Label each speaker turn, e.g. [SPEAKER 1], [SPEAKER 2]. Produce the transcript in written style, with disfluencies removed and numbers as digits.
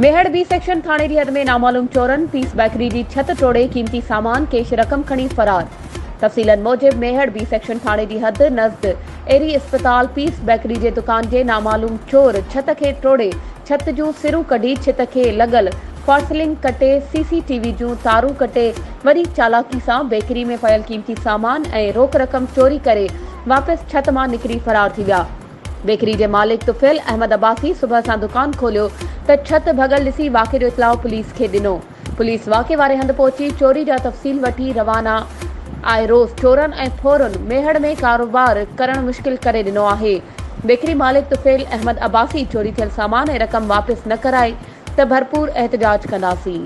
[SPEAKER 1] Mehar B section थाने जी हद में नामालूम चोरन पीस बेकरी की छत तोड़े कीमती सामान कैश रकम खणी फरार। तफ़सीलन मूजिब मेहड़ बी सेक्शन थाने जी हद नज़द एरी अस्पताल पीस बेकरी जे दुकान जे नामालूम चोर छत के तोड़े छत जूं सिरूं कढी छित के लगल फॉर्सलिंग कटे सीसीटीवी जूं तारूं कटे वरी चालाकी सां बेकरी में पयल कीमती सामान ऐं रोक रकम चोरी करे वापस छत मां निकरी फरार थी विया। बेकरी के मालिक तुफैल अहमद अब्बासी सुबह सां दुकान खोलियो त छत भगल ॾिसी वाक़े जो इतलाउ पुलिस खे ॾिनो। पुलिस वाक़े वारे हंधि पहुची चोरी जा तफ़सील वठी रवाना आहे। रोज़ चोरन ऐं फोरन मेहड़ में कारोबार करण मुश्किल करे ॾिनो आहे। बेकरी मालिक तुफैल अहमद अब्बासी चोरी थियल सामान ऐं रक़म वापस न कराए त भरपूर एहतजाज कंदासीं।